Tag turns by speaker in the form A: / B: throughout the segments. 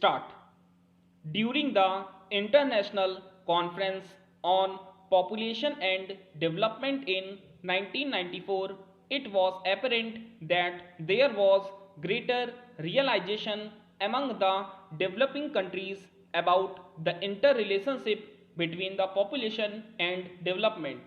A: start. During the International Conference on Population and Development in 1994, it was apparent that there was greater realization among the developing countries about the interrelationship between the population and development.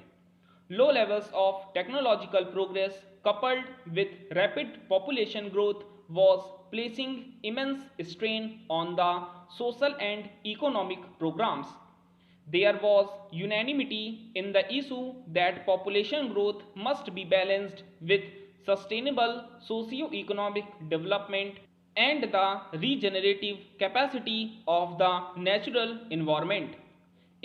A: Low levels of technological progress coupled with rapid population growth was placing immense strain on the social and economic programs. There was unanimity in the issue that population growth must be balanced with sustainable socio-economic development and the regenerative capacity of the natural environment.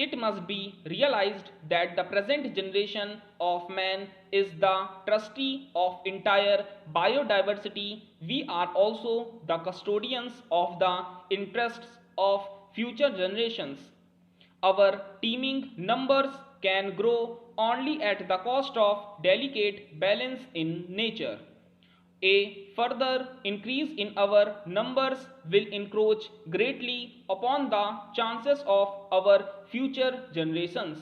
A: It must be realized that the present generation of man is the trustee of entire biodiversity. We are also the custodians of the interests of future generations. Our teeming numbers can grow only at the cost of delicate balance in nature. A further increase in our numbers will encroach greatly upon the chances of our future generations.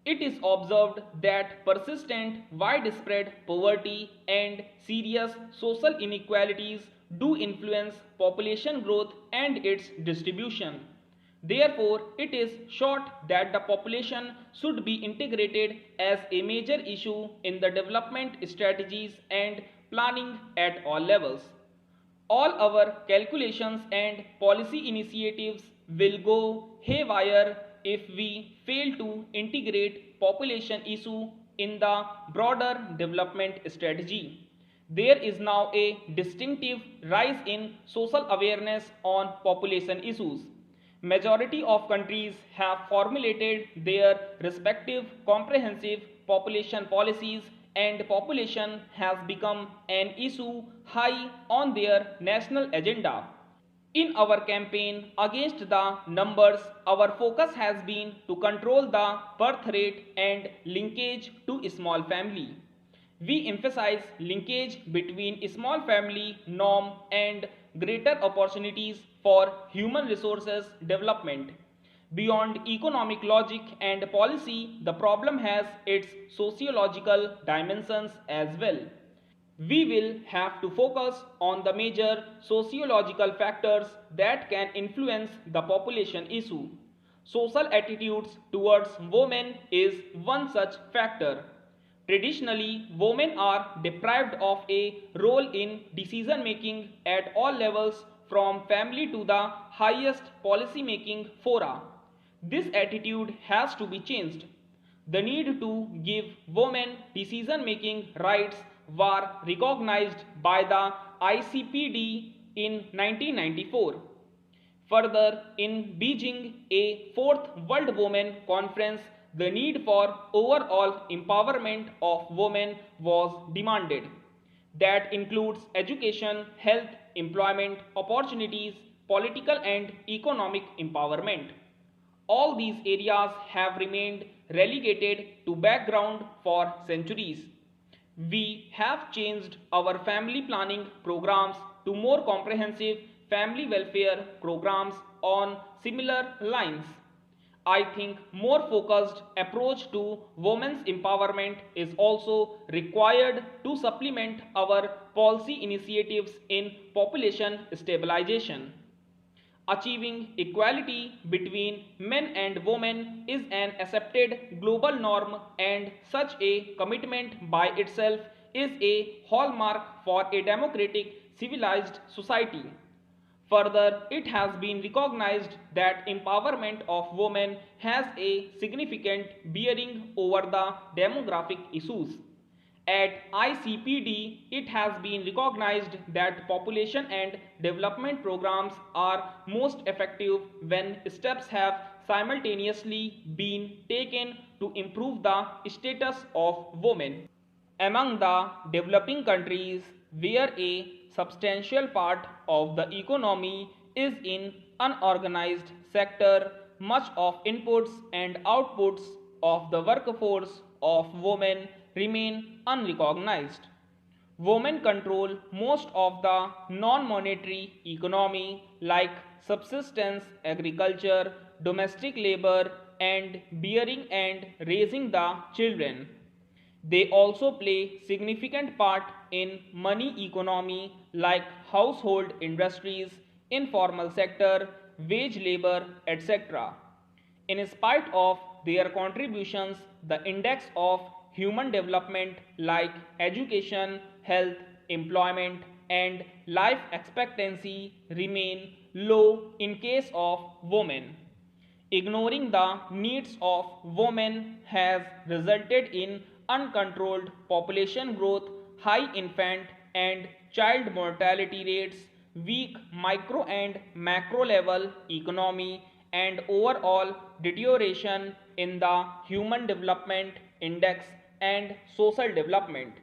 A: It is observed that persistent, widespread poverty and serious social inequalities do influence population growth and its distribution. Therefore, it is short that the population should be integrated as a major issue in the development strategies and planning at all levels. All our calculations and policy initiatives will go haywire if we fail to integrate population issue in the broader development strategy. There is now a distinctive rise in social awareness on population issues. Majority of countries have formulated their respective comprehensive population policies and population has become an issue high on their national agenda. In our campaign against the numbers, our focus has been to control the birth rate and linkage to small family. We emphasize linkage between small family norm and greater opportunities for human resources development. Beyond economic logic and policy, the problem has its sociological dimensions as well. We will have to focus on the major sociological factors that can influence the population issue. Social attitudes towards women is one such factor. Traditionally, women are deprived of a role in decision making at all levels from family to the highest policy making fora. This attitude has to be changed. The need to give women decision making rights were recognized by the ICPD in 1994. Further, in Beijing, a fourth World Women Conference, the need for overall empowerment of women was demanded. That includes education, health, employment, opportunities, political and economic empowerment. All these areas have remained relegated to background for centuries. We have changed our family planning programs to more comprehensive family welfare programs on similar lines. I think more focused approach to women's empowerment is also required to supplement our policy initiatives in population stabilization. Achieving equality between men and women is an accepted global norm and such a commitment by itself is a hallmark for a democratic civilized society. Further, it has been recognized that empowerment of women has a significant bearing over the demographic issues. At ICPD, it has been recognized that population and development programs are most effective when steps have simultaneously been taken to improve the status of women. Among the developing countries where a substantial part of the economy is in unorganized sector, much of inputs and outputs of the workforce of women remain unrecognized. Women control most of the non-monetary economy like subsistence, agriculture, domestic labor, and bearing and raising the children. They also play significant part in money economy like household industries, informal sector, wage labor, etc. In spite of their contributions, the index of human development like education, health, employment, and life expectancy remain low in case of women. Ignoring the needs of women has resulted in uncontrolled population growth, high infant and child mortality rates, weak micro and macro level economy, and overall deterioration in the Human Development Index and social development.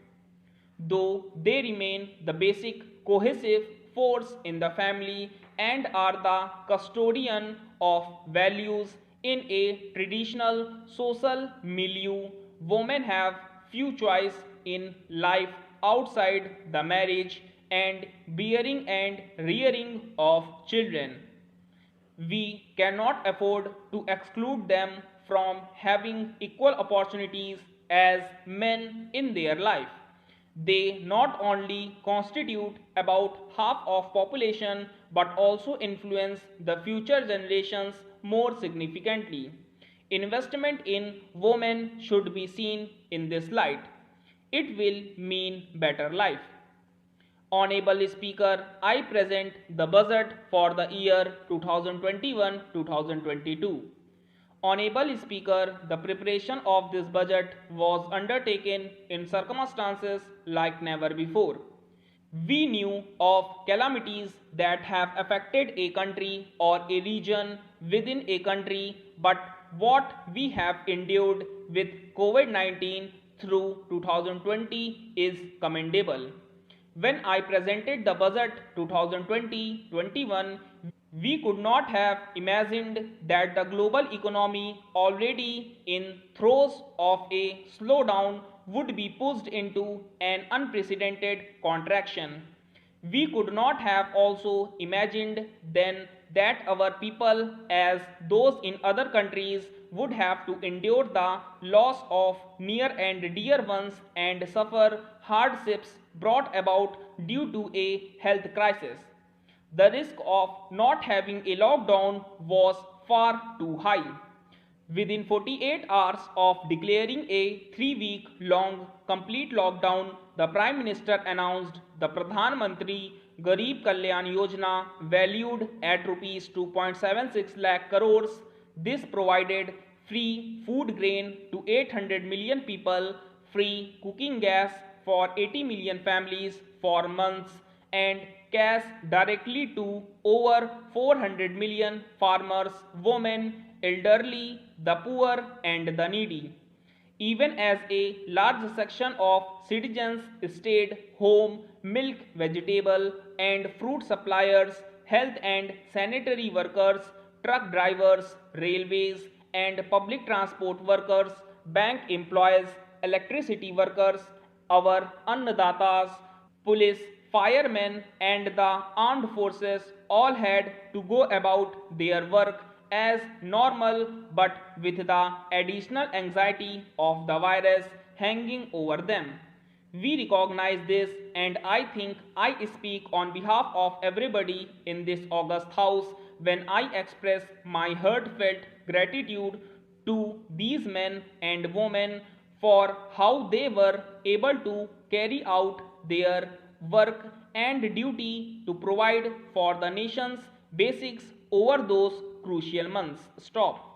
A: Though they remain the basic cohesive force in the family and are the custodian of values in a traditional social milieu, women have few choice in life outside the marriage and bearing and rearing of children. We cannot afford to exclude them from having equal opportunities as men in their life. They not only constitute about half of population but also influence the future generations more significantly. Investment in women should be seen in this light. It will mean better life. Honorable Speaker, I present the budget for the year 2021-2022. Honorable Speaker, the preparation of this budget was undertaken in circumstances like never before. We knew of calamities that have affected a country or a region within a country, but what we have endured with COVID 19 through 2020 is commendable. When I presented the budget 2020-21, we could not have imagined that the global economy, already in throes of a slowdown, would be pushed into an unprecedented contraction. We could not have also imagined then that our people, as those in other countries, would have to endure the loss of near and dear ones and suffer hardships brought about due to a health crisis. The risk of not having a lockdown was far too high. Within 48 hours of declaring a 3-week long complete lockdown, the Prime Minister announced the Pradhan Mantri Garib Kalyan Yojana valued at Rs 2.76 lakh crores. This provided free food grain to 800 million people, free cooking gas for 80 million families for months, and cash directly to over 400 million farmers, women, elderly, the poor, and the needy. Even as a large section of citizens stayed home, milk, vegetable, and fruit suppliers, health and sanitary workers, truck drivers, railways, and public transport workers, bank employees, electricity workers, our annadatas, police, firemen, and the armed forces all had to go about their work as normal but with the additional anxiety of the virus hanging over them. We recognize this, and I think I speak on behalf of everybody in this august house when I express my heartfelt gratitude to these men and women for how they were able to carry out their work and duty to provide for the nation's basics over those crucial months. Stop.